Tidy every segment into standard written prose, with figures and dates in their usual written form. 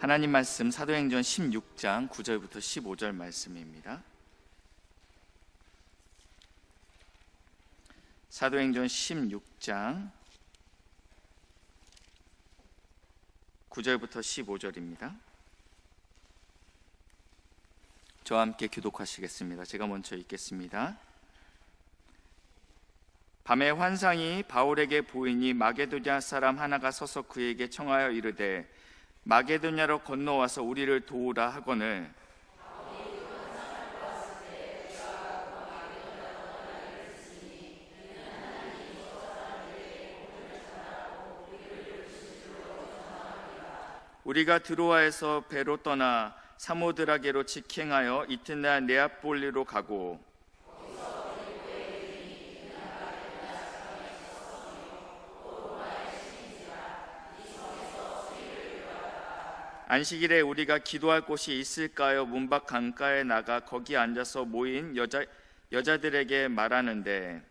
하나님 말씀 사도행전 16장 9절부터 15절 말씀입니다. 사도행전 16장 9절부터 15절입니다. 저와 함께 교독하시겠습니다. 제가 먼저 읽겠습니다. 밤에 환상이 바울에게 보이니 마게도냐 사람 하나가 서서 그에게 청하여 이르되 마게도냐로 건너와서 우리를 도우라 하거늘 우리가 드로아에서 배로 떠나 사모드라게로 직행하여 이튿날 네아폴리로 가고 안식일에 우리가 기도할 곳이 있을까요? 문밖 강가에 나가 거기 앉아서 모인 여자들에게 말하는데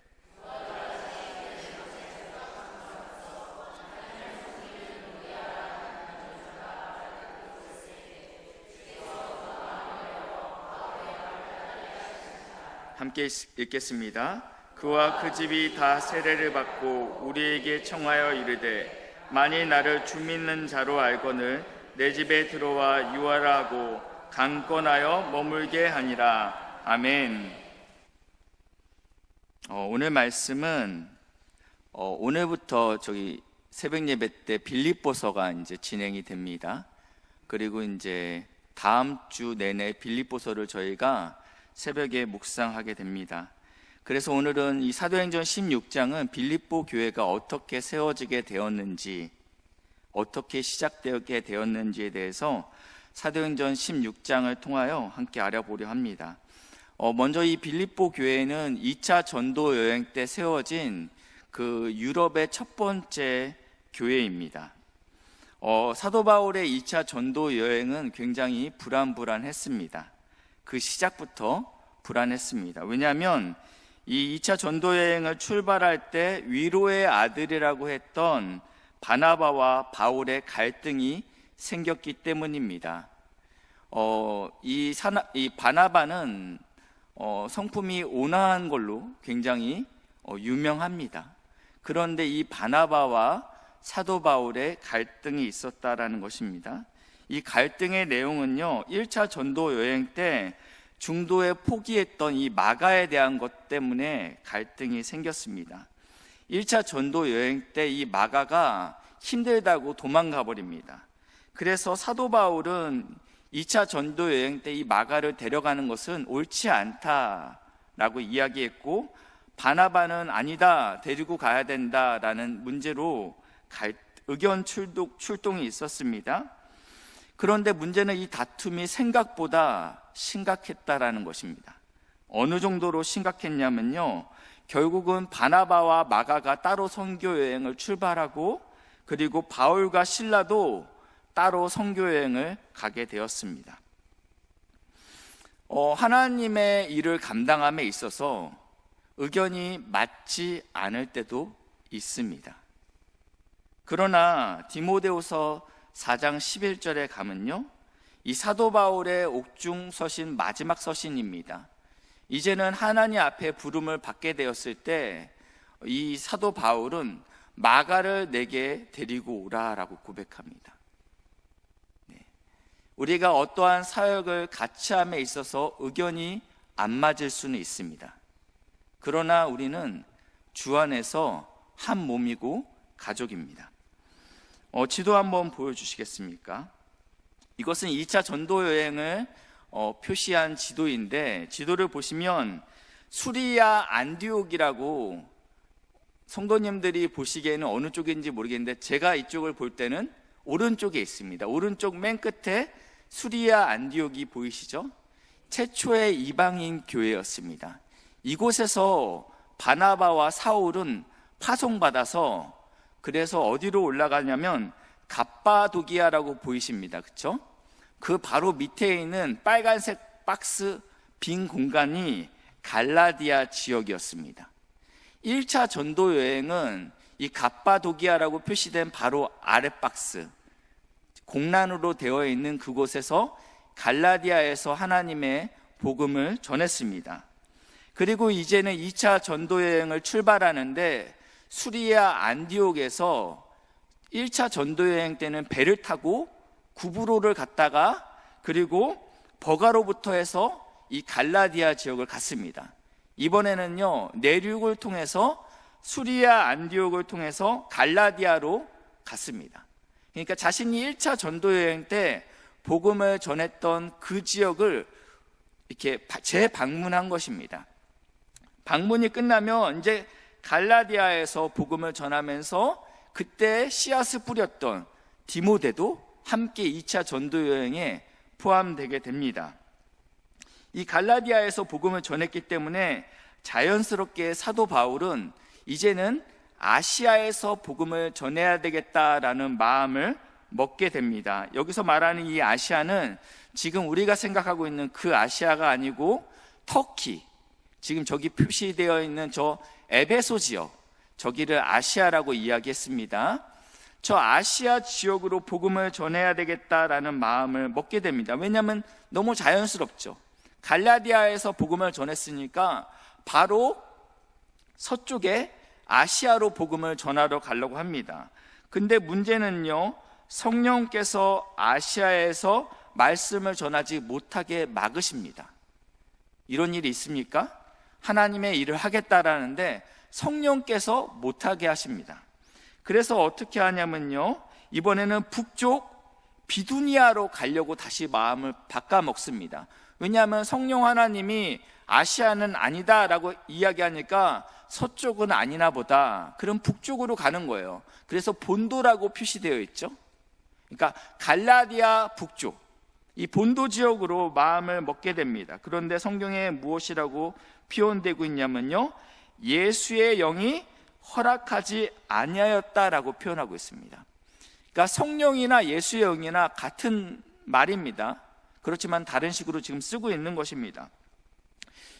함께 읽겠습니다. 그와 그 집이 다 세례를 받고 우리에게 청하여 이르되 만일 나를 주 믿는 자로 알거늘 내 집에 들어와 유하라 하고 강권하여 머물게 하니라. 아멘. 오늘 말씀은 오늘부터 새벽 예배 때 빌립보서가 이제 진행이 됩니다. 그리고 이제 다음 주 내내 빌립보서를 저희가 새벽에 묵상하게 됩니다. 그래서 오늘은 이 사도행전 16장은 빌립보 교회가 어떻게 세워지게 되었는지, 어떻게 시작되게 되었는지에 대해서 사도행전 16장을 통하여 함께 알아보려 합니다. 먼저 이 빌립보 교회는 2차 전도 여행 때 세워진 그 유럽의 첫 번째 교회입니다. 사도 바울의 2차 전도 여행은 굉장히 불안했습니다. 그 시작부터 불안했습니다. 왜냐하면 이 2차 전도 여행을 출발할 때 위로의 아들이라고 했던 바나바와 바울의 갈등이 생겼기 때문입니다. 이 바나바는 성품이 온화한 걸로 굉장히 유명합니다. 그런데 이 바나바와 사도 바울의 갈등이 있었다라는 것입니다. 이 갈등의 내용은요, 1차 전도 여행 때 중도에 포기했던 이 마가에 대한 것 때문에 갈등이 생겼습니다. 1차 전도 여행 때 이 마가가 힘들다고 도망가 버립니다. 그래서 사도 바울은 2차 전도 여행 때 이 마가를 데려가는 것은 옳지 않다라고 이야기했고, 바나바는 아니다, 데리고 가야 된다라는 문제로 의견 출동이 있었습니다. 그런데 문제는 이 다툼이 생각보다 심각했다라는 것입니다. 어느 정도로 심각했냐면요, 결국은 바나바와 마가가 따로 선교 여행을 출발하고, 그리고 바울과 실라도 따로 선교 여행을 가게 되었습니다. 하나님의 일을 감당함에 있어서 의견이 맞지 않을 때도 있습니다. 그러나 디모데후서 4장 11절에 가면요, 이 사도 바울의 옥중 서신 마지막 서신입니다. 이제는 하나님 앞에 부름을 받게 되었을 때 이 사도 바울은 마가를 내게 데리고 오라라고 고백합니다. 우리가 어떠한 사역을 같이 함에 있어서 의견이 안 맞을 수는 있습니다. 그러나 우리는 주 안에서 한 몸이고 가족입니다. 지도 한번 보여주시겠습니까? 이것은 2차 전도 여행을 표시한 지도인데, 지도를 보시면 수리아 안디옥이라고 성도님들이 보시기에는 어느 쪽인지 모르겠는데, 제가 이쪽을 볼 때는 오른쪽에 있습니다. 오른쪽 맨 끝에 수리아 안디옥이 보이시죠? 최초의 이방인 교회였습니다. 이곳에서 바나바와 사울은 파송받아서, 그래서 어디로 올라가냐면 갑바도기아라고 보이십니다. 그렇죠? 그 바로 밑에 있는 빨간색 박스 빈 공간이 갈라디아 지역이었습니다. 1차 전도 여행은 이 갑바도기아라고 표시된 바로 아랫 박스, 공란으로 되어 있는 그곳에서 갈라디아에서 하나님의 복음을 전했습니다. 그리고 이제는 2차 전도 여행을 출발하는데 수리아 안디옥에서 1차 전도 여행 때는 배를 타고 구브로를 갔다가 그리고 버가로부터 해서 이 갈라디아 지역을 갔습니다. 이번에는요, 내륙을 통해서 수리아 안디옥을 통해서 갈라디아로 갔습니다. 그러니까 자신이 1차 전도 여행 때 복음을 전했던 그 지역을 이렇게 재방문한 것입니다. 방문이 끝나면 이제 갈라디아에서 복음을 전하면서 그때 씨앗을 뿌렸던 디모데도 함께 2차 전도 여행에 포함되게 됩니다. 이 갈라디아에서 복음을 전했기 때문에 자연스럽게 사도 바울은 이제는 아시아에서 복음을 전해야 되겠다라는 마음을 먹게 됩니다. 여기서 말하는 이 아시아는 지금 우리가 생각하고 있는 그 아시아가 아니고 터키, 지금 저기 표시되어 있는 저 에베소 지역, 저기를 아시아라고 이야기했습니다. 저 아시아 지역으로 복음을 전해야 되겠다라는 마음을 먹게 됩니다. 왜냐하면 너무 자연스럽죠. 갈라디아에서 복음을 전했으니까 바로 서쪽에 아시아로 복음을 전하러 가려고 합니다. 근데 문제는요, 성령께서 아시아에서 말씀을 전하지 못하게 막으십니다. 이런 일이 있습니까? 하나님의 일을 하겠다라는데 성령께서 못하게 하십니다. 그래서 어떻게 하냐면요, 이번에는 북쪽 비두니아로 가려고 다시 마음을 바꿔먹습니다. 왜냐하면 성령 하나님이 아시아는 아니다라고 이야기하니까 서쪽은 아니나 보다, 그럼 북쪽으로 가는 거예요. 그래서 본도라고 표시되어 있죠. 그러니까 갈라디아 북쪽, 이 본도 지역으로 마음을 먹게 됩니다. 그런데 성경에 무엇이라고 표현되고 있냐면요, 예수의 영이 허락하지 아니하였다라고 표현하고 있습니다. 그러니까 성령이나 예수의 영이나 같은 말입니다. 그렇지만 다른 식으로 지금 쓰고 있는 것입니다.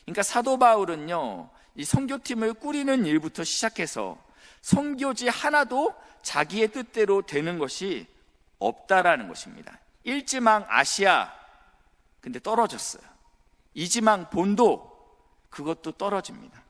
그러니까 사도 바울은요, 이 선교팀을 꾸리는 일부터 시작해서 선교지 하나도 자기의 뜻대로 되는 것이 없다라는 것입니다. 1지망 아시아, 근데 떨어졌어요. 2지망 본도, 그것도 떨어집니다.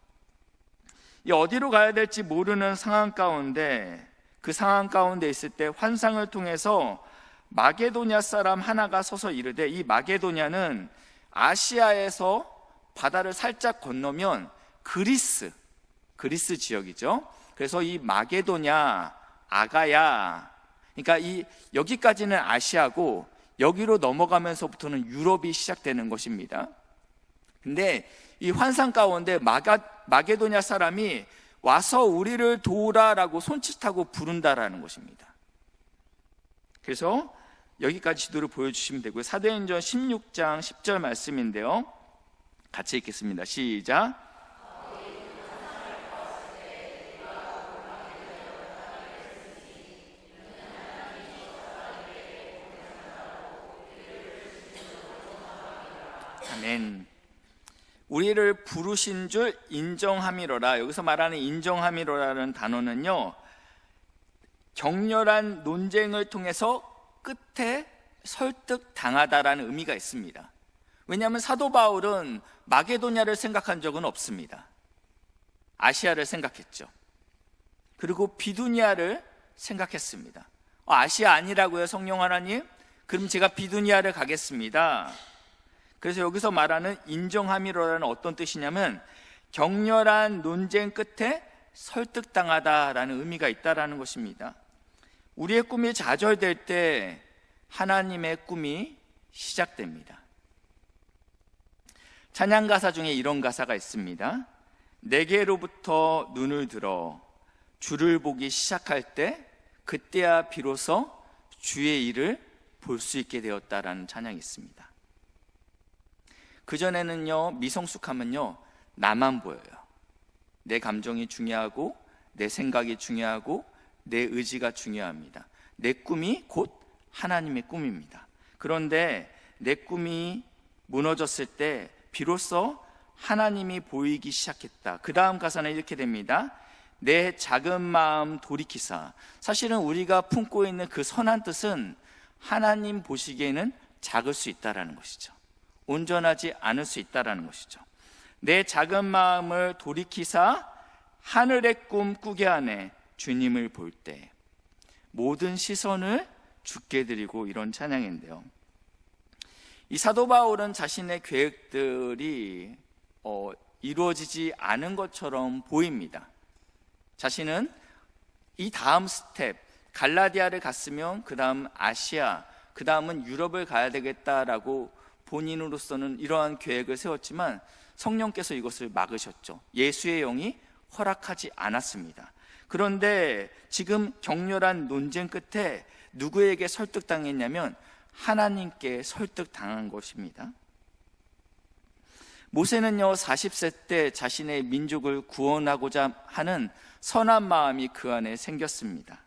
어디로 가야 될지 모르는 상황 가운데, 그 상황 가운데 있을 때 환상을 통해서 마게도냐 사람 하나가 서서 이르되, 이 마게도냐는 아시아에서 바다를 살짝 건너면 그리스 지역이죠. 그래서 이 마게도냐, 아가야, 그러니까 여기까지는 아시아고 여기로 넘어가면서부터는 유럽이 시작되는 것입니다. 근데 이 환상 가운데 마게도냐 사람이 와서 우리를 도우라라고 손짓하고 부른다라는 것입니다. 그래서 여기까지 지도를 보여주시면 되고요. 사도행전 16장 10절 말씀인데요, 같이 읽겠습니다. 시작. 아멘. 우리를 부르신 줄 인정함이로라. 여기서 말하는 인정함이로라는 단어는요, 격렬한 논쟁을 통해서 끝에 설득당하다라는 의미가 있습니다. 왜냐하면 사도 바울은 마게도냐를 생각한 적은 없습니다. 아시아를 생각했죠. 그리고 비두니아를 생각했습니다. 아시아 아니라고요, 성령 하나님? 그럼 제가 비두니아를 가겠습니다. 그래서 여기서 말하는 인정함이로라는 어떤 뜻이냐면 격렬한 논쟁 끝에 설득당하다라는 의미가 있다라는 것입니다. 우리의 꿈이 좌절될 때 하나님의 꿈이 시작됩니다. 찬양 가사 중에 이런 가사가 있습니다. 내게로부터 눈을 들어 주를 보기 시작할 때 그때야 비로소 주의 일을 볼 수 있게 되었다라는 찬양이 있습니다. 그전에는요, 미성숙하면요, 나만 보여요. 내 감정이 중요하고 내 생각이 중요하고 내 의지가 중요합니다. 내 꿈이 곧 하나님의 꿈입니다. 그런데 내 꿈이 무너졌을 때 비로소 하나님이 보이기 시작했다. 그 다음 가사는 이렇게 됩니다. 내 작은 마음 돌이키사. 사실은 우리가 품고 있는 그 선한 뜻은 하나님 보시기에는 작을 수 있다라는 것이죠. 온전하지 않을 수 있다라는 것이죠. 내 작은 마음을 돌이키사 하늘의 꿈 꾸게 하네 주님을 볼 때 모든 시선을 주께 드리고, 이런 찬양인데요. 이 사도 바울은 자신의 계획들이 이루어지지 않은 것처럼 보입니다. 자신은 이 다음 스텝, 갈라디아를 갔으면 그 다음 아시아, 그 다음은 유럽을 가야 되겠다라고 본인으로서는 이러한 계획을 세웠지만 성령께서 이것을 막으셨죠. 예수의 영이 허락하지 않았습니다. 그런데 지금 격렬한 논쟁 끝에 누구에게 설득당했냐면 하나님께 설득당한 것입니다. 모세는요 40세 때 자신의 민족을 구원하고자 하는 선한 마음이 그 안에 생겼습니다.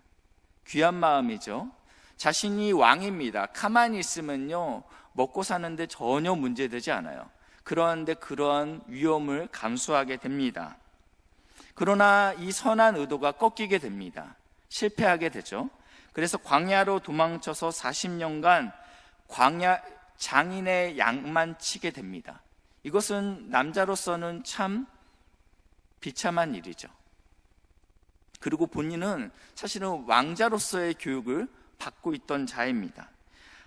귀한 마음이죠. 자신이 왕입니다. 가만히 있으면요 먹고 사는데 전혀 문제되지 않아요. 그런데 그러한 위험을 감수하게 됩니다. 그러나 이 선한 의도가 꺾이게 됩니다. 실패하게 되죠. 그래서 광야로 도망쳐서 40년간 광야 장인의 양만 치게 됩니다. 이것은 남자로서는 참 비참한 일이죠. 그리고 본인은 사실은 왕자로서의 교육을 받고 있던 자입니다.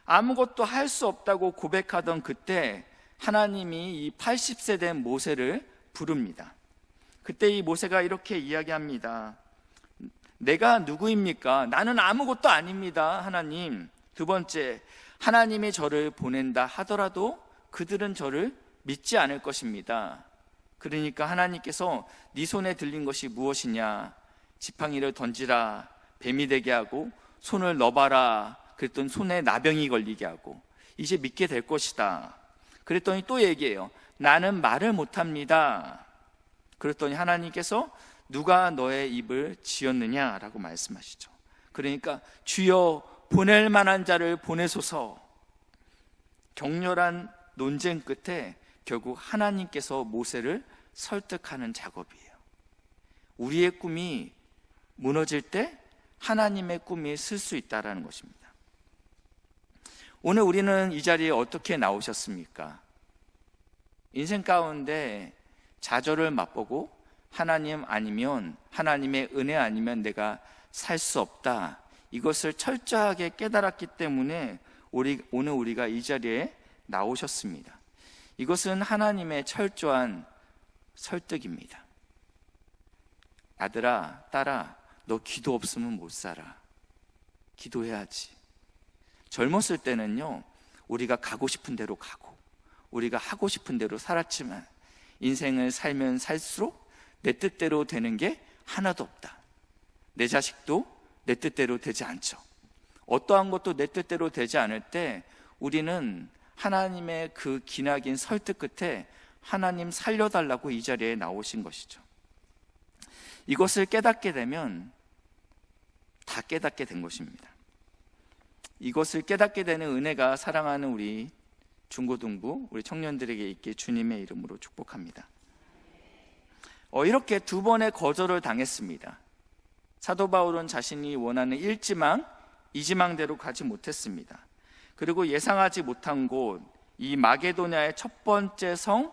아무것도 할 수 없다고 고백하던 그때 하나님이 이 80세 된 모세를 부릅니다. 그때 이 모세가 이렇게 이야기합니다. 내가 누구입니까? 나는 아무것도 아닙니다, 하나님. 두 번째, 하나님이 저를 보낸다 하더라도 그들은 저를 믿지 않을 것입니다. 그러니까 하나님께서 네 손에 들린 것이 무엇이냐? 지팡이를 던지라, 뱀이 되게 하고 손을 넣어봐라, 그랬더니 손에 나병이 걸리게 하고 이제 믿게 될 것이다. 그랬더니 또 얘기해요. 나는 말을 못합니다. 그랬더니 하나님께서 누가 너의 입을 지었느냐라고 말씀하시죠. 그러니까 주여 보낼 만한 자를 보내소서. 격렬한 논쟁 끝에 결국 하나님께서 모세를 설득하는 작업이에요. 우리의 꿈이 무너질 때 하나님의 꿈이 쓸 수 있다는 것입니다. 오늘 우리는 이 자리에 어떻게 나오셨습니까? 인생 가운데 좌절을 맛보고 하나님 아니면, 하나님의 은혜 아니면 내가 살 수 없다, 이것을 철저하게 깨달았기 때문에 오늘 우리가 이 자리에 나오셨습니다. 이것은 하나님의 철저한 설득입니다. 아들아, 딸아, 너 기도 없으면 못 살아. 기도해야지. 젊었을 때는요 우리가 가고 싶은 대로 가고 우리가 하고 싶은 대로 살았지만 인생을 살면 살수록 내 뜻대로 되는 게 하나도 없다. 내 자식도 내 뜻대로 되지 않죠. 어떠한 것도 내 뜻대로 되지 않을 때 우리는 하나님의 그 기나긴 설득 끝에 하나님 살려달라고 이 자리에 나오신 것이죠. 이것을 깨닫게 되면 다 깨닫게 된 것입니다. 이것을 깨닫게 되는 은혜가 사랑하는 우리 중고등부, 우리 청년들에게 있게 주님의 이름으로 축복합니다. 이렇게 두 번의 거절을 당했습니다. 사도 바울은 자신이 원하는 1지망, 2지망대로 가지 못했습니다. 그리고 예상하지 못한 곳, 이 마게도냐의 첫 번째 성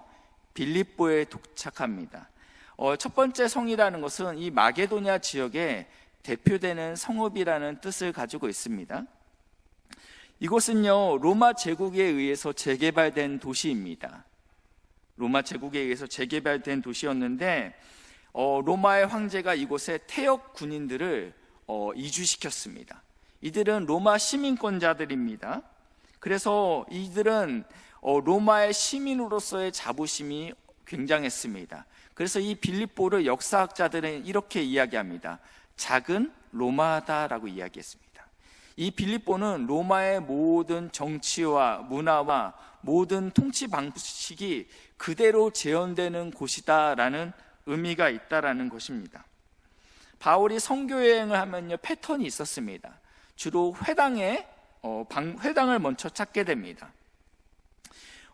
빌립보에 도착합니다. 첫 번째 성이라는 것은 이 마게도냐 지역에 대표되는 성읍이라는 뜻을 가지고 있습니다. 이곳은요 로마 제국에 의해서 재개발된 도시입니다. 로마 제국에 의해서 재개발된 도시였는데 로마의 황제가 이곳에 퇴역 군인들을 이주시켰습니다. 이들은 로마 시민권자들입니다. 그래서 이들은 로마의 시민으로서의 자부심이 굉장했습니다. 그래서 이 빌립보를 역사학자들은 이렇게 이야기합니다. 작은 로마다라고 이야기했습니다. 이 빌립보는 로마의 모든 정치와 문화와 모든 통치 방식이 그대로 재현되는 곳이다라는 의미가 있다라는 것입니다. 바울이 선교여행을 하면요 패턴이 있었습니다. 주로 회당을 먼저 찾게 됩니다.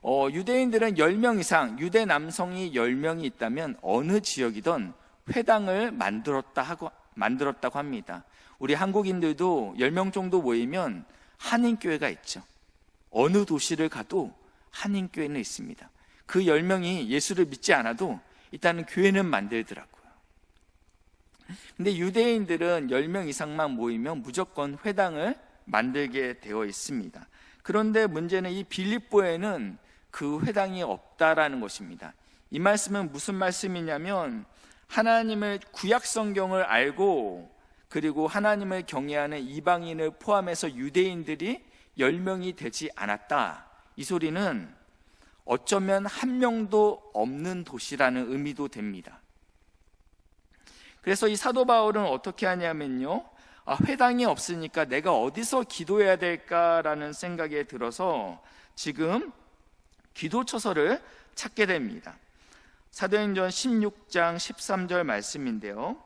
유대인들은 10명 이상, 유대 남성이 10명이 있다면 어느 지역이든 회당을 만들었다고 합니다. 우리 한국인들도 10명 정도 모이면 한인교회가 있죠. 어느 도시를 가도 한인교회는 있습니다. 그 10명이 예수를 믿지 않아도 일단은 교회는 만들더라고요. 근데 유대인들은 10명 이상만 모이면 무조건 회당을 만들게 되어 있습니다. 그런데 문제는 이 빌립보에는 그 회당이 없다라는 것입니다. 이 말씀은 무슨 말씀이냐면 하나님의 구약 성경을 알고 그리고 하나님을 경외하는 이방인을 포함해서 유대인들이 10명이 되지 않았다. 이 소리는 어쩌면 한 명도 없는 도시라는 의미도 됩니다. 그래서 이 사도 바울은 어떻게 하냐면요, 회당이 없으니까 내가 어디서 기도해야 될까라는 생각에 들어서 지금 기도처서를 찾게 됩니다. 사도행전 16장 13절 말씀인데요,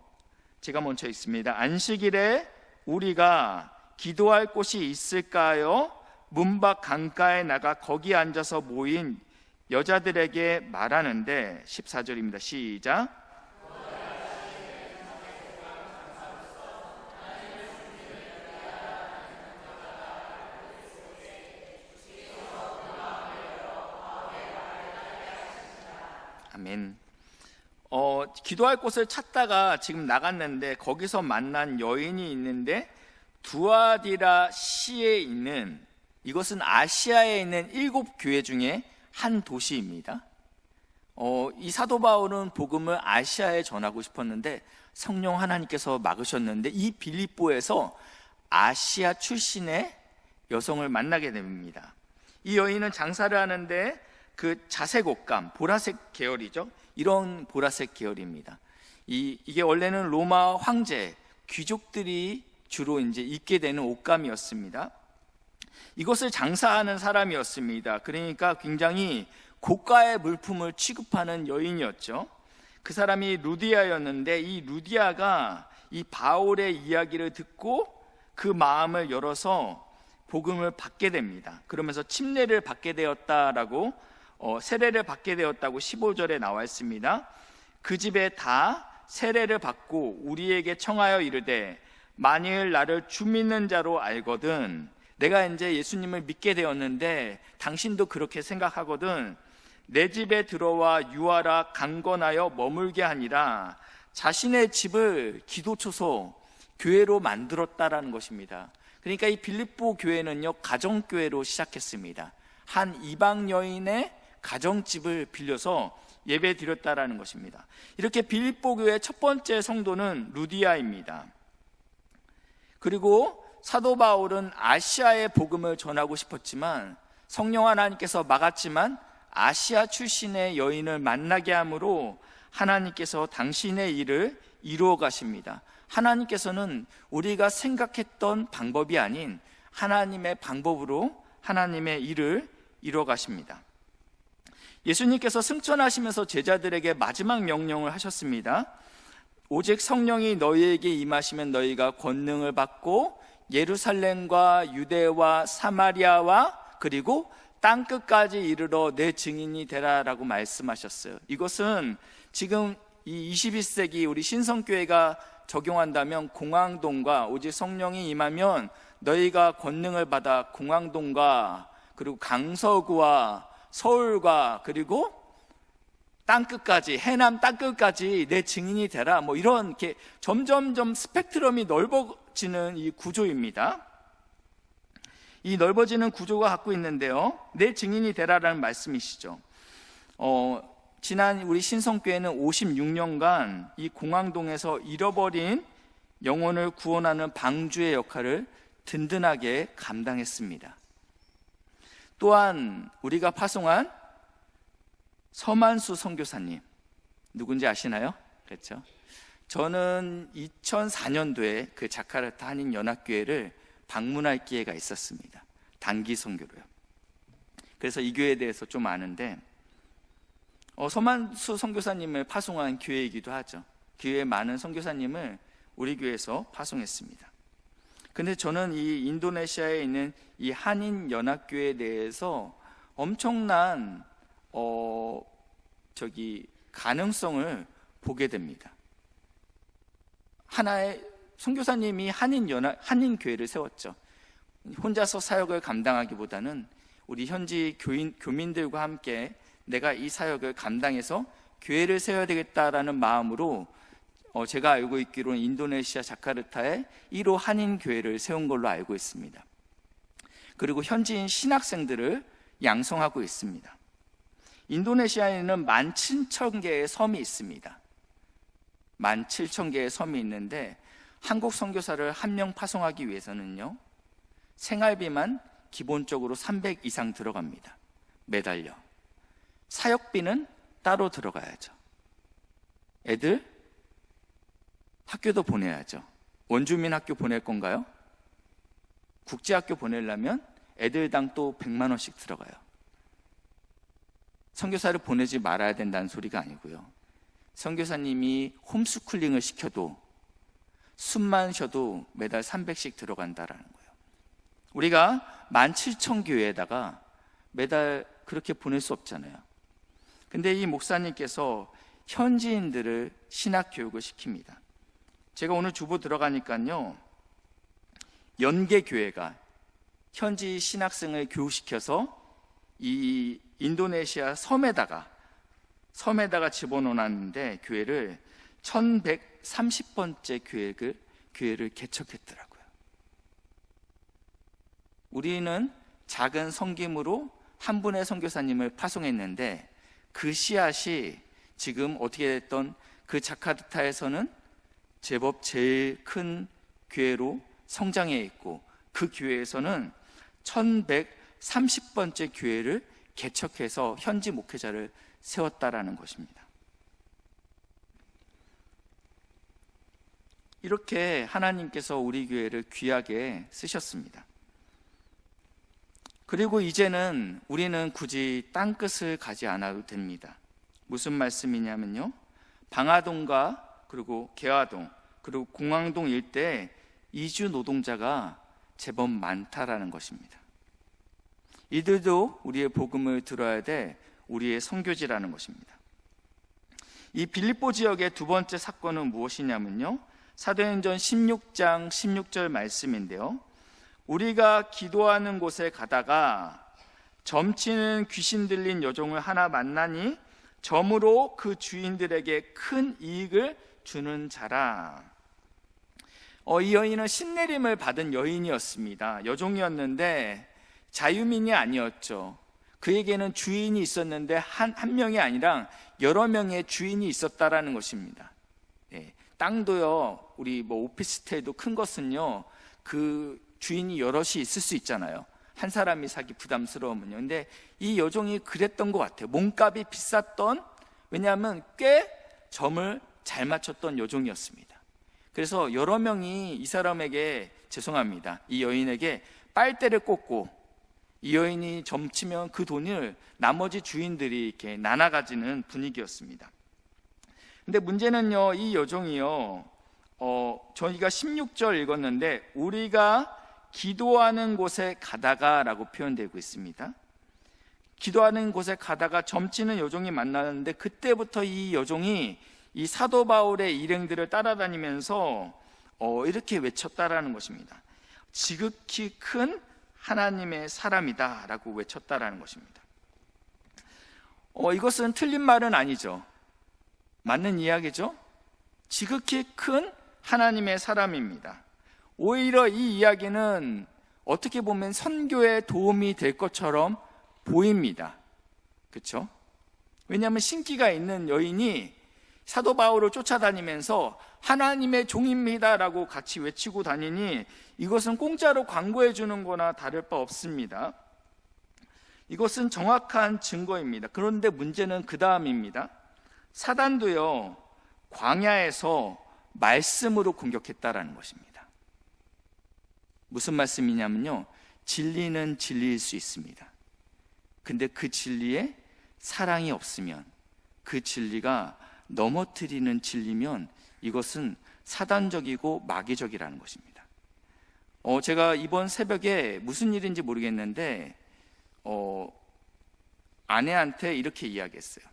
제가 먼저 읽습니다. 안식일에 우리가 기도할 곳이 있을까요? 문 밖 강가에 나가 거기 앉아서 모인 여자들에게 말하는데, 14절입니다. 시작. 아멘. 기도할 곳을 찾다가 지금 나갔는데 거기서 만난 여인이 있는데 두아디라 시에 있는, 이것은 아시아에 있는 7교회 중에 한 도시입니다. 이 사도 바울은 복음을 아시아에 전하고 싶었는데 성령 하나님께서 막으셨는데 이 빌립보에서 아시아 출신의 여성을 만나게 됩니다. 이 여인은 장사를 하는데 그 자색 옷감, 보라색 계열이죠. 이런 보라색 계열입니다. 이게 원래는 로마 황제, 귀족들이 주로 이제 입게 되는 옷감이었습니다. 이것을 장사하는 사람이었습니다. 그러니까 굉장히 고가의 물품을 취급하는 여인이었죠. 그 사람이 루디아였는데 이 루디아가 이 바울의 이야기를 듣고 그 마음을 열어서 복음을 받게 됩니다. 그러면서 침례를 받게 되었다라고, 세례를 받게 되었다고 15절에 나와 있습니다. 그 집에 다 세례를 받고 우리에게 청하여 이르되 만일 나를 주 믿는 자로 알거든, 내가 이제 예수님을 믿게 되었는데 당신도 그렇게 생각하거든, 내 집에 들어와 유하라 강건하여 머물게 하니라. 자신의 집을 기도초소, 교회로 만들었다라는 것입니다. 그러니까 이 빌립보 교회는요, 가정교회로 시작했습니다. 한 이방 여인의 가정집을 빌려서 예배 드렸다라는 것입니다. 이렇게 빌립보 교회의 첫 번째 성도는 루디아입니다. 그리고 사도 바울은 아시아의 복음을 전하고 싶었지만 성령 하나님께서 막았지만 아시아 출신의 여인을 만나게 함으로 하나님께서 당신의 일을 이루어 가십니다. 하나님께서는 우리가 생각했던 방법이 아닌 하나님의 방법으로 하나님의 일을 이루어 가십니다. 예수님께서 승천하시면서 제자들에게 마지막 명령을 하셨습니다. 오직 성령이 너희에게 임하시면 너희가 권능을 받고 예루살렘과 유대와 사마리아와 그리고 땅끝까지 이르러 내 증인이 되라라고 말씀하셨어요. 이것은 지금 이 21세기 우리 신성교회가 적용한다면 공항동과 오직 성령이 임하면 너희가 권능을 받아 공항동과 그리고 강서구와 서울과 그리고 땅끝까지, 해남 땅끝까지 내 증인이 되라, 뭐 이런 이렇게 점점점 스펙트럼이 넓어지는 이 구조입니다. 이 넓어지는 구조가 갖고 있는데요, 내 증인이 되라라는 말씀이시죠. 지난 우리 신성교회는 56년간 이 공항동에서 잃어버린 영혼을 구원하는 방주의 역할을 든든하게 감당했습니다. 또한 우리가 파송한 서만수 선교사님, 누군지 아시나요? 그렇죠? 저는 2004년도에 그 자카르타 한인연합교회를 방문할 기회가 있었습니다. 단기 선교로요. 그래서 이 교회에 대해서 좀 아는데, 서만수 선교사님을 파송한 교회이기도 하죠. 교회에 많은 선교사님을 우리 교회에서 파송했습니다. 근데 저는 이 인도네시아에 있는 이 한인연합교회에 대해서 엄청난 가능성을 보게 됩니다. 하나의 선교사님이 한인교회를 세웠죠. 혼자서 사역을 감당하기보다는 우리 현지 교민들과 함께 내가 이 사역을 감당해서 교회를 세워야 되겠다라는 마음으로 제가 알고 있기로는 인도네시아 자카르타에 1호 한인교회를 세운 걸로 알고 있습니다. 그리고 현지인 신학생들을 양성하고 있습니다. 인도네시아에는 17,000개의 섬이 있습니다. 17,000개의 섬이 있는데 한국 선교사를 한 명 파송하기 위해서는요, 생활비만 기본적으로 300 이상 들어갑니다. 매달려. 사역비는 따로 들어가야죠. 애들 학교도 보내야죠. 원주민 학교 보낼 건가요? 국제학교 보내려면 애들당 또 100만 원씩 들어가요. 선교사를 보내지 말아야 된다는 소리가 아니고요, 선교사님이 홈스쿨링을 시켜도 숨만 쉬어도 매달 300씩 들어간다라는 거예요. 우리가 17,000교회에다가 매달 그렇게 보낼 수 없잖아요. 근데 이 목사님께서 현지인들을 신학교육을 시킵니다. 제가 오늘 주보 들어가니까요, 연계교회가 현지 신학생을 교육시켜서 이 인도네시아 섬에다가 집어넣었는데, 교회를 1130번째 교회를 개척했더라고요. 우리는 작은 섬김으로 한 분의 선교사님을 파송했는데, 그 씨앗이 지금 어떻게 됐던 그 자카르타에서는 제법 제일 큰 교회로 성장해 있고, 그 교회에서는 1130번째 교회를 개척해서 현지 목회자를 세웠다라는 것입니다. 이렇게 하나님께서 우리 교회를 귀하게 쓰셨습니다. 그리고 이제는 우리는 굳이 땅끝을 가지 않아도 됩니다. 무슨 말씀이냐면요, 방화동과 그리고 개화동 그리고 공항동 일대에 이주 노동자가 제법 많다라는 것입니다. 이들도 우리의 복음을 들어야 돼 우리의 선교지라는 것입니다. 이 빌립보 지역의 두 번째 사건은 무엇이냐면요, 사도행전 16장 16절 말씀인데요, 우리가 기도하는 곳에 가다가 점치는 귀신 들린 여종을 하나 만나니 점으로 그 주인들에게 큰 이익을 주는 자라. 이 여인은 신내림을 받은 여인이었습니다. 여종이었는데 자유민이 아니었죠. 그에게는 주인이 있었는데 한 명이 아니라 여러 명의 주인이 있었다라는 것입니다. 땅도요, 우리 오피스텔도 큰 것은요, 그 주인이 여럿이 있을 수 있잖아요. 한 사람이 사기 부담스러우면요. 근데 이 여종이 그랬던 것 같아요. 몸값이 비쌌던, 왜냐하면 꽤 점을 잘 맞췄던 여종이었습니다. 그래서 여러 명이 이 사람에게, 죄송합니다, 이 여인에게 빨대를 꽂고, 이 여인이 점치면 그 돈을 나머지 주인들이 이렇게 나눠 가지는 분위기였습니다. 근데 문제는요, 이 여종이요, 저희가 16절 읽었는데 우리가 기도하는 곳에 가다가 라고 표현되고 있습니다. 기도하는 곳에 가다가 점치는 여종이 만나는데, 그때부터 이 여종이 이 사도 바울의 일행들을 따라다니면서 이렇게 외쳤다라는 것입니다. 지극히 큰 하나님의 사람이다 라고 외쳤다라는 것입니다. 이것은 틀린 말은 아니죠. 맞는 이야기죠. 지극히 큰 하나님의 사람입니다. 오히려 이 이야기는 어떻게 보면 선교에 도움이 될 것처럼 보입니다. 그렇죠? 왜냐하면 신기가 있는 여인이 사도 바울을 쫓아다니면서 하나님의 종입니다 라고 같이 외치고 다니니 이것은 공짜로 광고해 주는 거나 다를 바 없습니다. 이것은 정확한 증거입니다. 그런데 문제는 그 다음입니다. 사단도요, 광야에서 말씀으로 공격했다라는 것입니다. 무슨 말씀이냐면요, 진리는 진리일 수 있습니다. 근데 그 진리에 사랑이 없으면, 그 진리가 넘어뜨리는 진리면 이것은 사단적이고 마귀적이라는 것입니다. 제가 이번 새벽에 무슨 일인지 모르겠는데 아내한테 이렇게 이야기했어요.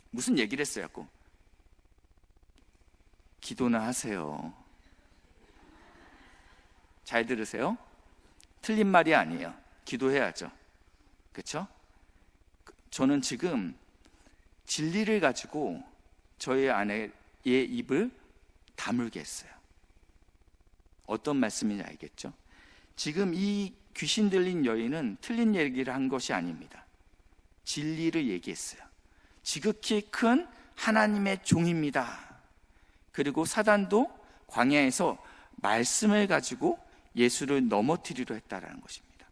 무슨 얘기를 했어요? 기도나 하세요. 잘 들으세요. 틀린 말이 아니에요. 기도해야죠. 그렇죠? 저는 지금 진리를 가지고 저희 아내의 입을 다물게 했어요. 어떤 말씀인지 알겠죠? 지금 이 귀신 들린 여인은 틀린 얘기를 한 것이 아닙니다. 진리를 얘기했어요. 지극히 큰 하나님의 종입니다. 그리고 사단도 광야에서 말씀을 가지고 예수를 넘어뜨리려 했다라는 것입니다.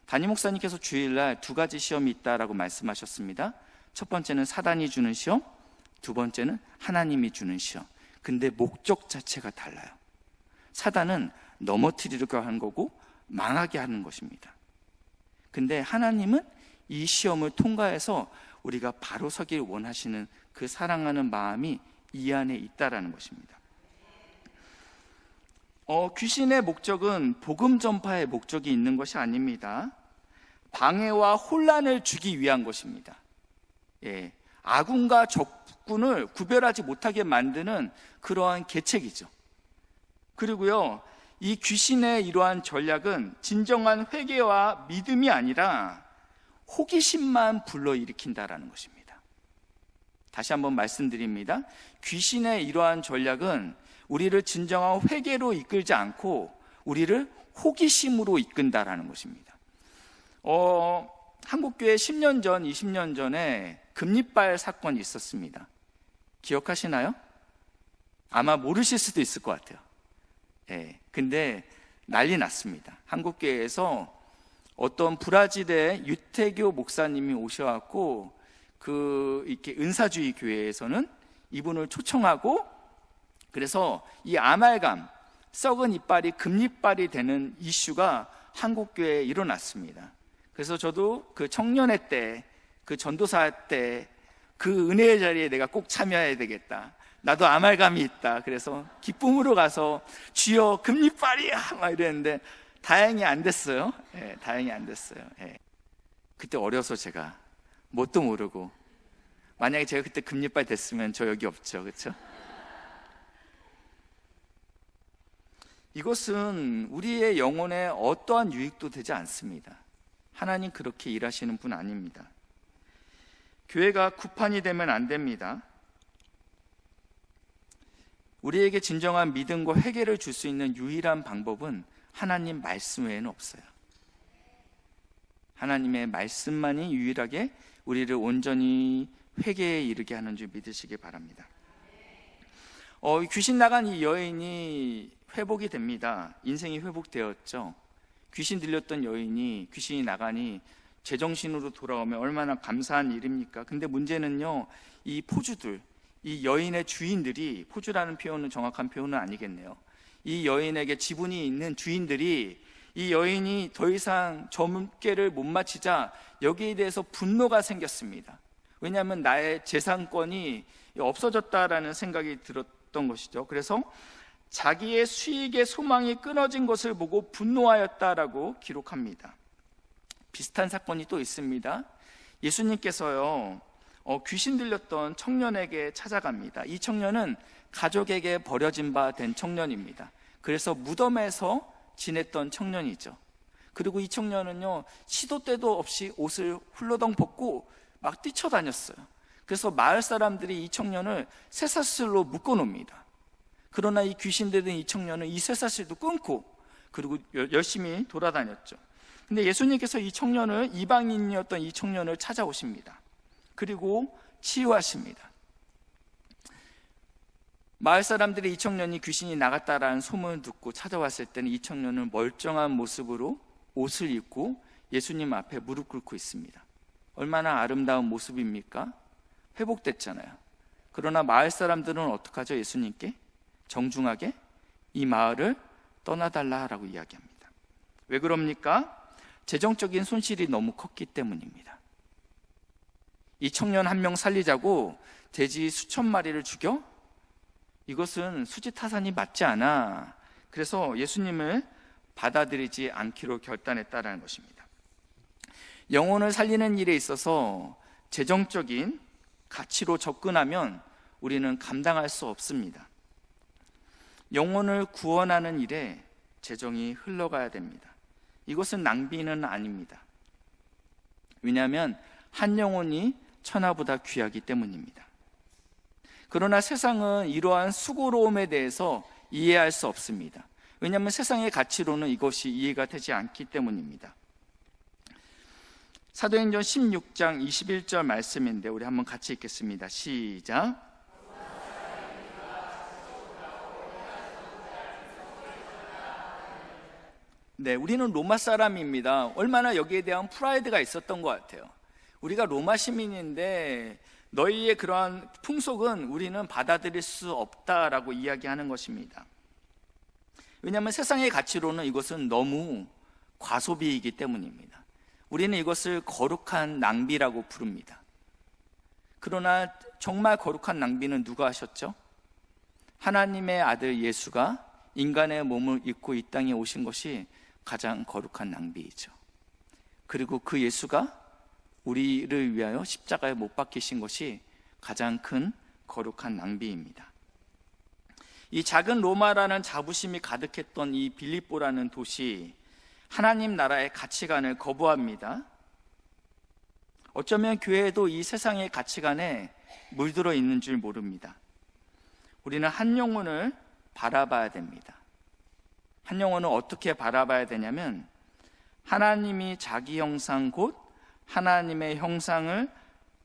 담임 목사님께서 주일날 2가지 시험이 있다라고 말씀하셨습니다. 첫 번째는 사단이 주는 시험, 두 번째는 하나님이 주는 시험. 근데 목적 자체가 달라요. 사단은 넘어뜨리려고 하는 거고 망하게 하는 것입니다. 근데 하나님은 이 시험을 통과해서 우리가 바로 서길 원하시는 그 사랑하는 마음이 이 안에 있다라는 것입니다. 귀신의 목적은 복음 전파의 목적이 있는 것이 아닙니다. 방해와 혼란을 주기 위한 것입니다. 아군과 적군을 구별하지 못하게 만드는 그러한 계책이죠. 그리고요, 이 귀신의 이러한 전략은 진정한 회개와 믿음이 아니라 호기심만 불러일으킨다라는 것입니다. 다시 한번 말씀드립니다. 귀신의 이러한 전략은 우리를 진정한 회개로 이끌지 않고 우리를 호기심으로 이끈다라는 것입니다. 한국교회 10년 전, 20년 전에 금리빨 사건이 있었습니다. 기억하시나요? 아마 모르실 수도 있을 것 같아요. 근데 난리 났습니다. 한국교회에서 어떤 브라질의 유태교 목사님이 오셔갖고 이렇게 은사주의 교회에서는 이분을 초청하고, 그래서 이 아말감, 썩은 이빨이 금리빨이 되는 이슈가 한국교회에 일어났습니다. 그래서 저도 그 청년회 때, 그 전도사 때 그 은혜의 자리에 내가 꼭 참여해야 되겠다. 나도 아말감이 있다. 그래서 기쁨으로 가서 주여 금리빨이야 막 이랬는데 다행히 안 됐어요. 다행히 안 됐어요. 그때 어려서 제가 뭣도 모르고, 만약에 제가 그때 금리빨 됐으면 저 여기 없죠. 그렇죠? 이것은 우리의 영혼에 어떠한 유익도 되지 않습니다. 하나님 그렇게 일하시는 분 아닙니다. 교회가 구판이 되면 안 됩니다. 우리에게 진정한 믿음과 회개를 줄 수 있는 유일한 방법은 하나님 말씀 외에는 없어요. 하나님의 말씀만이 유일하게 우리를 온전히 회개에 이르게 하는 줄 믿으시기 바랍니다. 귀신 나간 이 여인이 회복이 됩니다. 인생이 회복되었죠. 귀신 들렸던 여인이 귀신이 나가니 제정신으로 돌아오면 얼마나 감사한 일입니까? 근데 문제는요, 이 포주들, 이 여인의 주인들이, 포주라는 표현은 정확한 표현은 아니겠네요. 이 여인에게 지분이 있는 주인들이 이 여인이 더 이상 점괘를 못 마치자 여기에 대해서 분노가 생겼습니다. 왜냐하면 나의 재산권이 없어졌다라는 생각이 들었던 것이죠. 그래서 자기의 수익의 소망이 끊어진 것을 보고 분노하였다라고 기록합니다. 비슷한 사건이 또 있습니다. 예수님께서요, 귀신 들렸던 청년에게 찾아갑니다. 이 청년은 가족에게 버려진 바 된 청년입니다. 그래서 무덤에서 지냈던 청년이죠. 그리고 이 청년은요, 시도 때도 없이 옷을 훌러덩 벗고 막 뛰쳐다녔어요. 그래서 마을 사람들이 이 청년을 쇠사슬로 묶어놓습니다. 그러나 이 귀신 들린 이 청년은 이 쇠사슬도 끊고 그리고 열심히 돌아다녔죠. 근데 예수님께서 이 청년을, 이방인이었던 이 청년을 찾아오십니다. 그리고 치유하십니다. 마을 사람들이 이 청년이 귀신이 나갔다라는 소문을 듣고 찾아왔을 때는 이 청년은 멀쩡한 모습으로 옷을 입고 예수님 앞에 무릎 꿇고 있습니다. 얼마나 아름다운 모습입니까? 회복됐잖아요. 그러나 마을 사람들은 어떡하죠? 예수님께 정중하게 이 마을을 떠나달라라고 이야기합니다. 왜 그럽니까? 재정적인 손실이 너무 컸기 때문입니다. 이 청년 한 명 살리자고 돼지 수천 마리를 죽여? 이것은 수지타산이 맞지 않아. 그래서 예수님을 받아들이지 않기로 결단했다는 것입니다. 영혼을 살리는 일에 있어서 재정적인 가치로 접근하면 우리는 감당할 수 없습니다. 영혼을 구원하는 일에 재정이 흘러가야 됩니다. 이것은 낭비는 아닙니다. 왜냐하면 한 영혼이 천하보다 귀하기 때문입니다. 그러나 세상은 이러한 수고로움에 대해서 이해할 수 없습니다. 왜냐하면 세상의 가치로는 이것이 이해가 되지 않기 때문입니다. 사도행전 16장 21절 말씀인데 우리 한번 같이 읽겠습니다. 시작. 네, 우리는 로마 사람입니다. 얼마나 여기에 대한 프라이드가 있었던 것 같아요. 우리가 로마 시민인데 너희의 그러한 풍속은 우리는 받아들일 수 없다라고 이야기하는 것입니다. 왜냐하면 세상의 가치로는 이것은 너무 과소비이기 때문입니다. 우리는 이것을 거룩한 낭비라고 부릅니다. 그러나 정말 거룩한 낭비는 누가 하셨죠? 하나님의 아들 예수가 인간의 몸을 입고 이 땅에 오신 것이 가장 거룩한 낭비이죠. 그리고 그 예수가 우리를 위하여 십자가에 못 박히신 것이 가장 큰 거룩한 낭비입니다. 이 작은 로마라는 자부심이 가득했던 이 빌립보라는 도시, 하나님 나라의 가치관을 거부합니다. 어쩌면 교회도 이 세상의 가치관에 물들어 있는 줄 모릅니다. 우리는 한 영혼을 바라봐야 됩니다. 한 영혼을 어떻게 바라봐야 되냐면 하나님이 자기 형상 곧 하나님의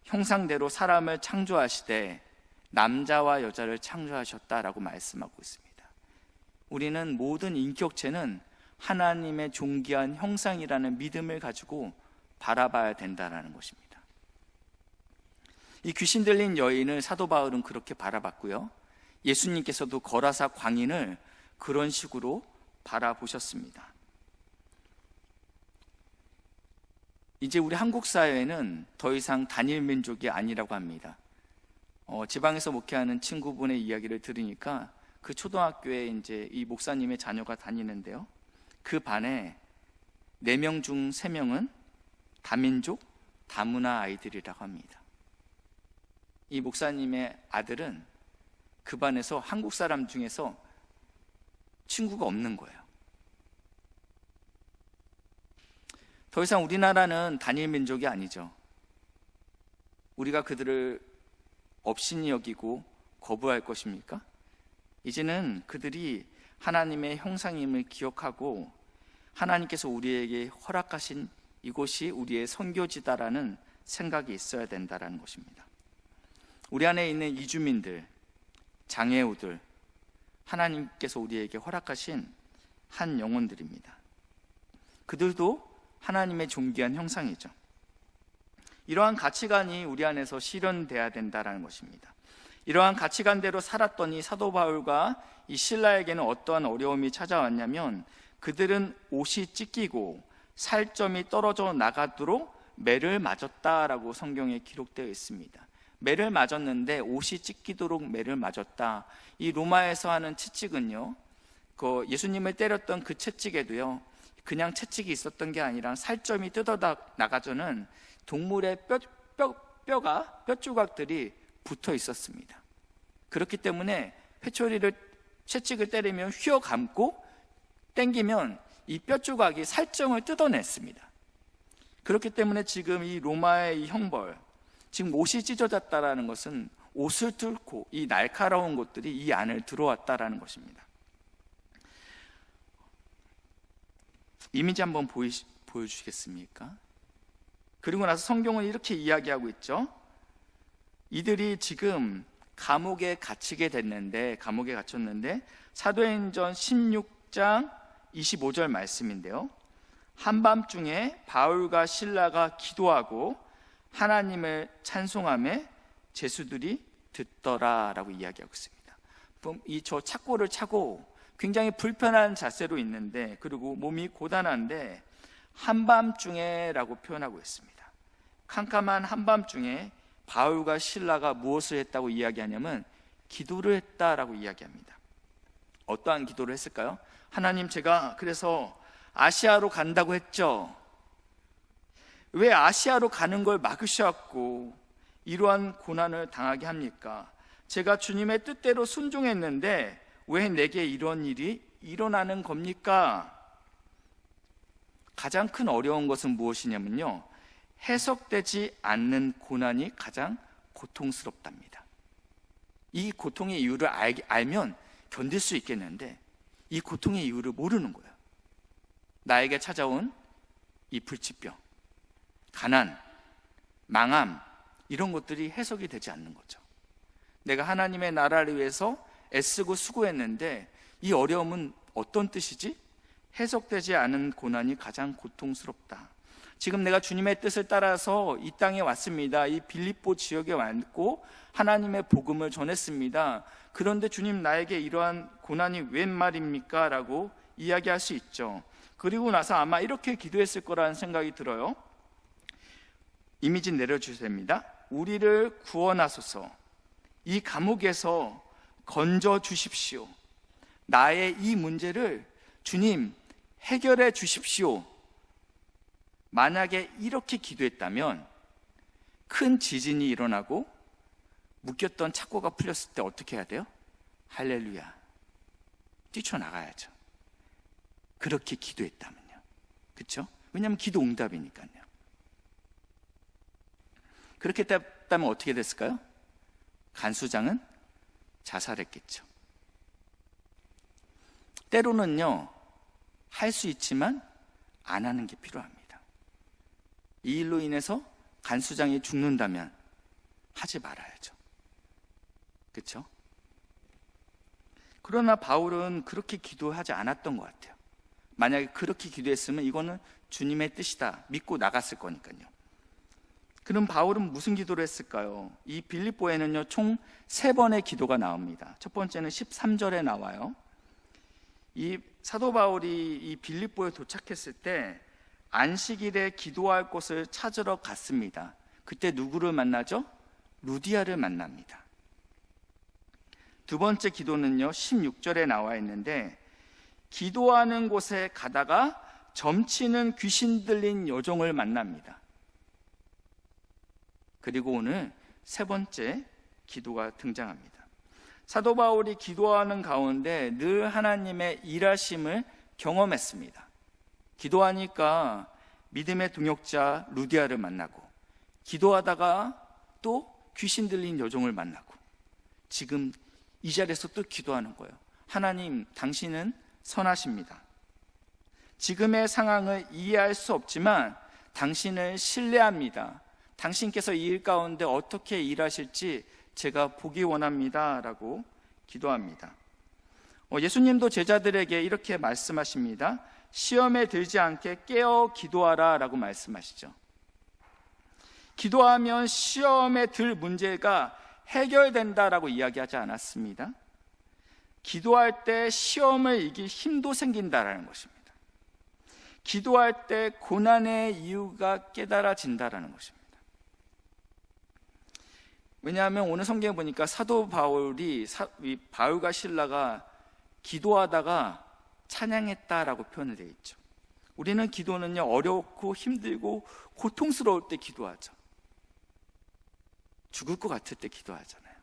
형상대로 사람을 창조하시되 남자와 여자를 창조하셨다라고 말씀하고 있습니다. 우리는 모든 인격체는 하나님의 존귀한 형상이라는 믿음을 가지고 바라봐야 된다는 것입니다. 이 귀신 들린 여인을 사도 바울은 그렇게 바라봤고요, 예수님께서도 거라사 광인을 그런 식으로 바라보셨습니다. 이제 우리 한국 사회는 더 이상 단일 민족이 아니라고 합니다. 지방에서 목회하는 친구분의 이야기를 들으니까 그 초등학교에 이제 이 목사님의 자녀가 다니는데요, 그 반에 4명 중 3명은 다민족, 다문화 아이들이라고 합니다. 이 목사님의 아들은 그 반에서 한국 사람 중에서 친구가 없는 거예요. 더 이상 우리나라는 단일 민족이 아니죠. 우리가 그들을 업신이 여기고 거부할 것입니까? 이제는 그들이 하나님의 형상임을 기억하고 하나님께서 우리에게 허락하신 이곳이 우리의 선교지다라는 생각이 있어야 된다는 것입니다. 우리 안에 있는 이주민들, 장애우들, 하나님께서 우리에게 허락하신 한 영혼들입니다. 그들도 하나님의 존귀한 형상이죠. 이러한 가치관이 우리 안에서 실현돼야 된다는 것입니다. 이러한 가치관대로 살았더니 사도 바울과 이 신라에게는 어떠한 어려움이 찾아왔냐면 그들은 옷이 찢기고 살점이 떨어져 나가도록 매를 맞았다라고 성경에 기록되어 있습니다. 매를 맞았는데 옷이 찢기도록 매를 맞았다. 이 로마에서 하는 채찍은요, 그 예수님을 때렸던 그 채찍에도요, 그냥 채찍이 있었던 게 아니라 살점이 뜯어 나가서는 동물의 뼈 조각들이 붙어 있었습니다. 그렇기 때문에 회초리를 채찍을 때리면 휘어 감고 당기면 이 뼈 조각이 살점을 뜯어냈습니다. 그렇기 때문에 지금 이 로마의 이 형벌, 지금 옷이 찢어졌다라는 것은 옷을 뚫고 이 날카로운 것들이 이 안을 들어왔다라는 것입니다. 이미지 한번 보여주시겠습니까? 그리고 나서 성경은 이렇게 이야기하고 있죠. 이들이 지금 감옥에 갇혔는데 사도행전 16장 25절 말씀인데요, 한밤중에 바울과 실라가 기도하고 하나님을 찬송하며 제수들이 듣더라라고 이야기하고 있습니다. 저 착고를 차고 굉장히 불편한 자세로 있는데, 그리고 몸이 고단한데 한밤중에라고 표현하고 있습니다. 캄캄한 한밤중에 바울과 실라가 무엇을 했다고 이야기하냐면 기도를 했다라고 이야기합니다. 어떠한 기도를 했을까요? 하나님, 제가 그래서 아시아로 간다고 했죠. 왜 아시아로 가는 걸 막으셨고 이러한 고난을 당하게 합니까? 제가 주님의 뜻대로 순종했는데 왜 내게 이런 일이 일어나는 겁니까? 가장 큰 어려운 것은 무엇이냐면요, 해석되지 않는 고난이 가장 고통스럽답니다. 이 고통의 이유를 알면 견딜 수 있겠는데 이 고통의 이유를 모르는 거예요. 나에게 찾아온 이 불치병, 가난, 망함, 이런 것들이 해석이 되지 않는 거죠. 내가 하나님의 나라를 위해서 애쓰고 수고했는데 이 어려움은 어떤 뜻이지? 해석되지 않은 고난이 가장 고통스럽다. 지금 내가 주님의 뜻을 따라서 이 땅에 왔습니다. 이 빌립보 지역에 왔고 하나님의 복음을 전했습니다. 그런데 주님, 나에게 이러한 고난이 웬 말입니까? 라고 이야기할 수 있죠. 그리고 나서 아마 이렇게 기도했을 거라는 생각이 들어요. 이미지 내려주십니다. 우리를 구원하소서. 이 감옥에서 건져 주십시오. 나의 이 문제를 주님 해결해 주십시오. 만약에 이렇게 기도했다면 큰 지진이 일어나고 묶였던 착고가 풀렸을 때 어떻게 해야 돼요? 할렐루야, 뛰쳐나가야죠. 그렇게 기도했다면요. 그렇죠? 왜냐하면 기도 응답이니까요. 그렇게 했다면 어떻게 됐을까요? 간수장은 자살했겠죠. 때로는요, 할 수 있지만 안 하는 게 필요합니다. 이 일로 인해서 간수장이 죽는다면 하지 말아야죠. 그렇죠? 그러나 바울은 그렇게 기도하지 않았던 것 같아요. 만약에 그렇게 기도했으면 이거는 주님의 뜻이다 믿고 나갔을 거니까요. 그럼 바울은 무슨 기도를 했을까요? 이 빌립보에는요, 총 3번의 기도가 나옵니다. 첫 번째는 13절에 나와요. 이 사도 바울이 이 빌립보에 도착했을 때 안식일에 기도할 곳을 찾으러 갔습니다. 그때 누구를 만나죠? 루디아를 만납니다. 두 번째 기도는요, 16절에 나와 있는데 기도하는 곳에 가다가 점치는 귀신 들린 여종을 만납니다. 그리고 오늘 3번째 기도가 등장합니다. 사도 바울이 기도하는 가운데 늘 하나님의 일하심을 경험했습니다. 기도하니까 믿음의 동역자 루디아를 만나고, 기도하다가 또 귀신 들린 여종을 만나고, 지금 이 자리에서 또 기도하는 거예요. 하나님, 당신은 선하십니다. 지금의 상황을 이해할 수 없지만 당신을 신뢰합니다. 당신께서 이 일 가운데 어떻게 일하실지 제가 보기 원합니다 라고 기도합니다. 예수님도 제자들에게 이렇게 말씀하십니다. 시험에 들지 않게 깨어 기도하라 라고 말씀하시죠. 기도하면 시험에 들 문제가 해결된다라고 이야기하지 않았습니다. 기도할 때 시험을 이길 힘도 생긴다라는 것입니다. 기도할 때 고난의 이유가 깨달아진다라는 것입니다. 왜냐하면 오늘 성경에 보니까 사도 바울이 바울과 실라가 기도하다가 찬양했다라고 표현을 되어 있죠. 우리는 기도는요, 어렵고 힘들고 고통스러울 때 기도하죠. 죽을 것 같을 때 기도하잖아요.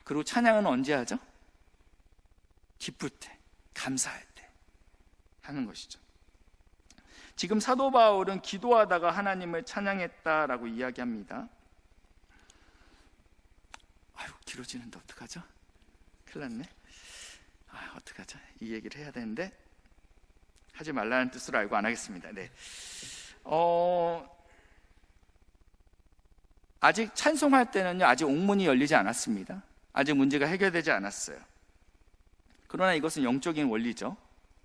그리고 찬양은 언제 하죠? 기쁠 때, 감사할 때 하는 것이죠. 지금 사도 바울은 기도하다가 하나님을 찬양했다라고 이야기합니다. 아유, 길어지는데 어떡하죠? 큰일 났네. 어떡하죠? 이 얘기를 해야 되는데 하지 말라는 뜻으로 알고 안 하겠습니다. 네. 아직 찬송할 때는요, 아직 옥문이 열리지 않았습니다. 아직 문제가 해결되지 않았어요. 그러나 이것은 영적인 원리죠.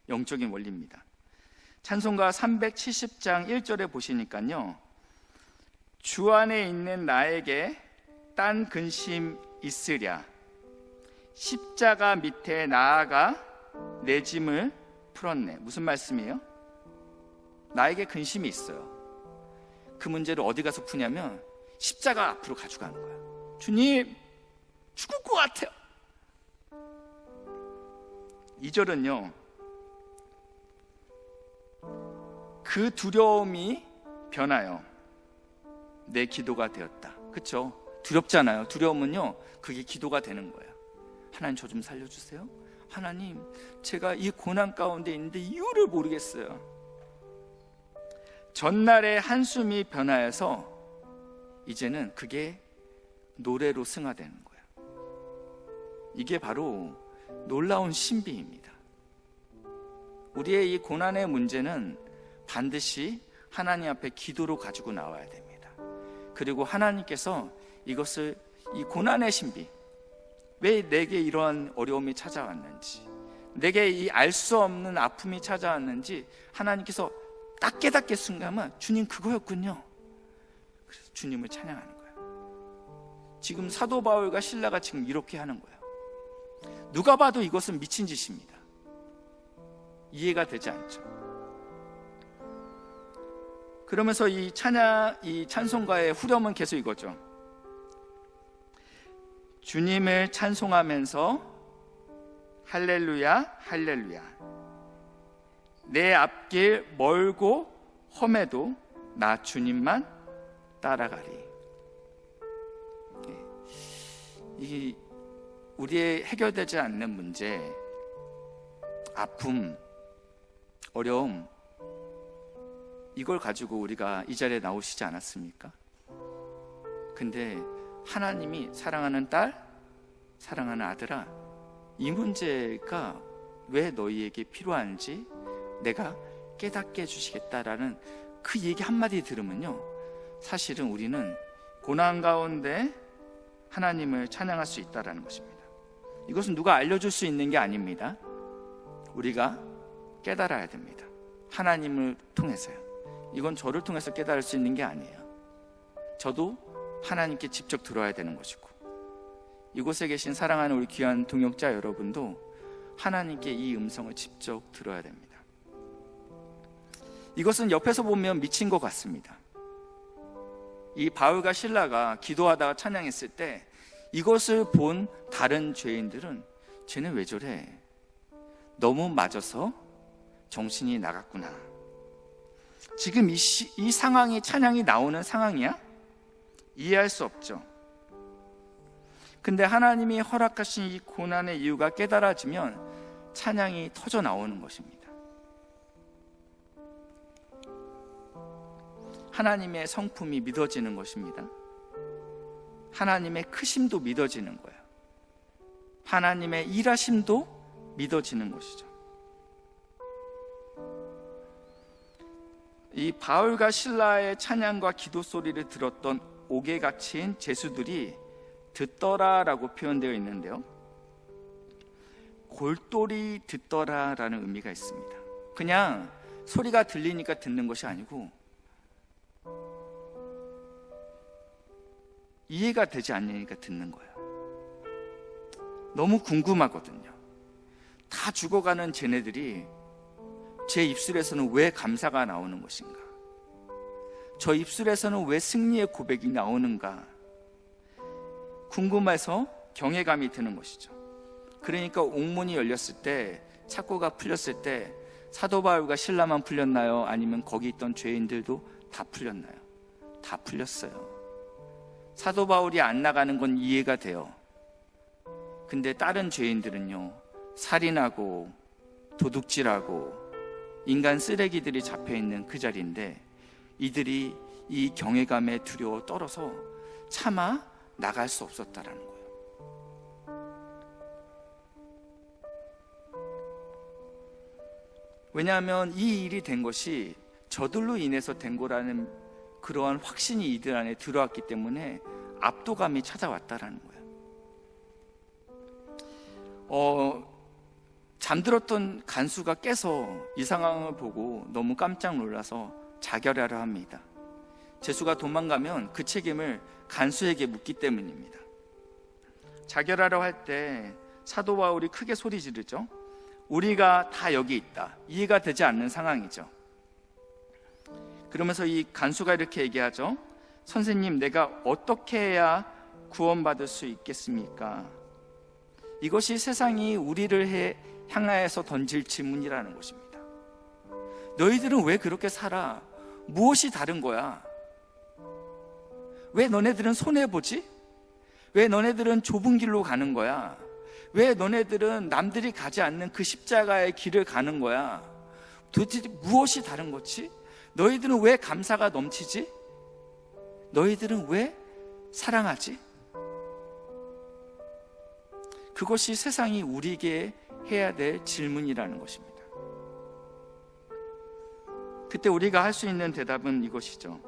영적인 원리입니다. 찬송가 370장 1절에 보시니까요, 주 안에 있는 나에게 딴 근심 있으랴, 십자가 밑에 나아가 내 짐을 풀었네. 무슨 말씀이에요? 나에게 근심이 있어요. 그 문제를 어디 가서 푸냐면 십자가 앞으로 가져가는 거예요. 주님, 죽을 것 같아요. 2절은요, 그 두려움이 변하여 내 기도가 되었다. 그렇죠? 두렵잖아요. 두려움은요, 그게 기도가 되는 거예요. 하나님, 저 좀 살려주세요. 하나님, 제가 이 고난 가운데 있는데 이유를 모르겠어요. 전날의 한숨이 변화해서 이제는 그게 노래로 승화되는 거예요. 이게 바로 놀라운 신비입니다. 우리의 이 고난의 문제는 반드시 하나님 앞에 기도로 가지고 나와야 됩니다. 그리고 하나님께서 이것을, 이 고난의 신비, 왜 내게 이러한 어려움이 찾아왔는지, 내게 이 알 수 없는 아픔이 찾아왔는지 하나님께서 딱 깨닫게 순간은 주님 그거였군요. 그래서 주님을 찬양하는 거예요. 지금 사도 바울과 실라가 지금 이렇게 하는 거예요. 누가 봐도 이것은 미친 짓입니다. 이해가 되지 않죠. 그러면서 이 찬송가의 후렴은 계속 이거죠. 주님을 찬송하면서 할렐루야 할렐루야, 내 앞길 멀고 험해도 나 주님만 따라가리. 이 우리의 해결되지 않는 문제, 아픔, 어려움, 이걸 가지고 우리가 이 자리에 나오시지 않았습니까? 근데 하나님이 사랑하는 딸, 사랑하는 아들아, 이 문제가 왜 너희에게 필요한지 내가 깨닫게 해주시겠다라는 그 얘기 한마디 들으면요, 사실은 우리는 고난 가운데 하나님을 찬양할 수 있다는 것입니다. 이것은 누가 알려줄 수 있는 게 아닙니다. 우리가 깨달아야 됩니다. 하나님을 통해서요. 이건 저를 통해서 깨달을 수 있는 게 아니에요. 저도 하나님께 직접 들어야 되는 것이고, 이곳에 계신 사랑하는 우리 귀한 동역자 여러분도 하나님께 이 음성을 직접 들어야 됩니다. 이것은 옆에서 보면 미친 것 같습니다. 이 바울과 실라가 기도하다가 찬양했을 때 이것을 본 다른 죄인들은 쟤는 왜 저래? 너무 맞아서 정신이 나갔구나. 지금 이 상황이 찬양이 나오는 상황이야? 이해할 수 없죠. 근데 하나님이 허락하신 이 고난의 이유가 깨달아지면 찬양이 터져 나오는 것입니다. 하나님의 성품이 믿어지는 것입니다. 하나님의 크심도 믿어지는 거예요. 하나님의 일하심도 믿어지는 것이죠. 이 바울과 실라의 찬양과 기도 소리를 들었던 옥외가치인 제수들이 듣더라라고 표현되어 있는데요, 골똘히 듣더라라는 의미가 있습니다. 그냥 소리가 들리니까 듣는 것이 아니고 이해가 되지 않으니까 듣는 거예요. 너무 궁금하거든요. 다 죽어가는 쟤네들이 제 입술에서는 왜 감사가 나오는 것인가? 저 입술에서는 왜 승리의 고백이 나오는가? 궁금해서 경외감이 드는 것이죠. 그러니까 옥문이 열렸을 때, 착고가 풀렸을 때 사도 바울과 실라만 풀렸나요? 아니면 거기 있던 죄인들도 다 풀렸나요? 다 풀렸어요. 사도 바울이 안 나가는 건 이해가 돼요. 근데 다른 죄인들은요, 살인하고 도둑질하고 인간 쓰레기들이 잡혀있는 그 자리인데 이들이 이 경외감에 두려워 떨어서 차마 나갈 수 없었다라는 거예요. 왜냐하면 이 일이 된 것이 저들로 인해서 된 거라는 그러한 확신이 이들 안에 들어왔기 때문에 압도감이 찾아왔다라는 거예요. 잠들었던 간수가 깨서 이 상황을 보고 너무 깜짝 놀라서 자결하려 합니다. 제수가 도망가면 그 책임을 간수에게 묻기 때문입니다. 자결하려 할 때 사도 바울이 크게 소리 지르죠. 우리가 다 여기 있다. 이해가 되지 않는 상황이죠. 그러면서 이 간수가 이렇게 얘기하죠. 선생님, 내가 어떻게 해야 구원받을 수 있겠습니까? 이것이 세상이 우리를 향하여서 던질 질문이라는 것입니다. 너희들은 왜 그렇게 살아? 무엇이 다른 거야? 왜 너네들은 손해보지? 왜 너네들은 좁은 길로 가는 거야? 왜 너네들은 남들이 가지 않는 그 십자가의 길을 가는 거야? 도대체 무엇이 다른 거지? 너희들은 왜 감사가 넘치지? 너희들은 왜 사랑하지? 그것이 세상이 우리에게 해야 될 질문이라는 것입니다. 그때 우리가 할 수 있는 대답은 이것이죠.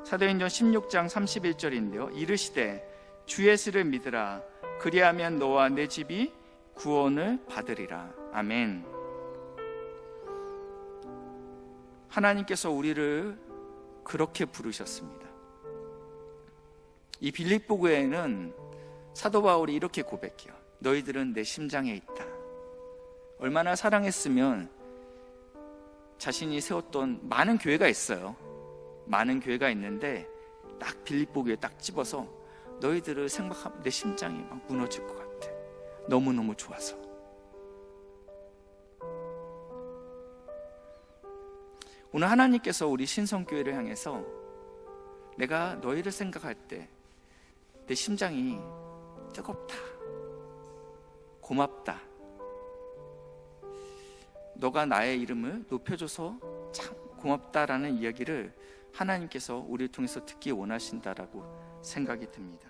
사도행전 16장 31절인데요. 이르시되 주 예수를 믿으라. 그리하면 너와 내 집이 구원을 받으리라. 아멘. 하나님께서 우리를 그렇게 부르셨습니다. 이 빌립보 교회는 사도 바울이 이렇게 고백해요. 너희들은 내 심장에 있다. 얼마나 사랑했으면 자신이 세웠던 많은 교회가 있어요. 많은 교회가 있는데 딱 빌립보 교회 딱 집어서 너희들을 생각하면 내 심장이 막 무너질 것 같아. 너무너무 좋아서. 오늘 하나님께서 우리 신성교회를 향해서 내가 너희를 생각할 때 내 심장이 뜨겁다, 고맙다, 너가 나의 이름을 높여줘서 참 고맙다라는 이야기를 하나님께서 우리를 통해서 듣기 원하신다라고 생각이 듭니다.